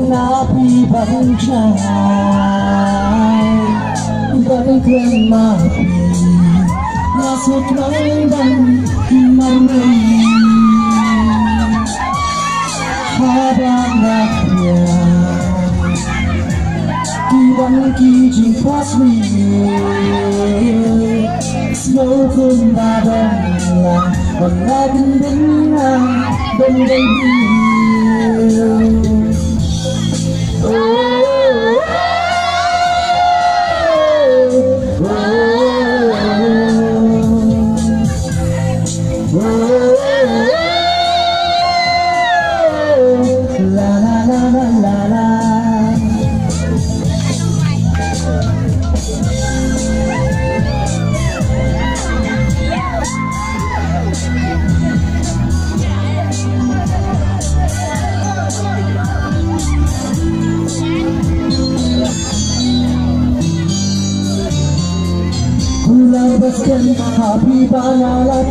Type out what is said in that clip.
Napi vẫn trai vẫn thương mà là suốt nỗi đắng mong mình đang lạc khi vẫn kỳ trình phát huy sâu phương và đông là còn là từng đứng bên đây Kulang baskan, happy banana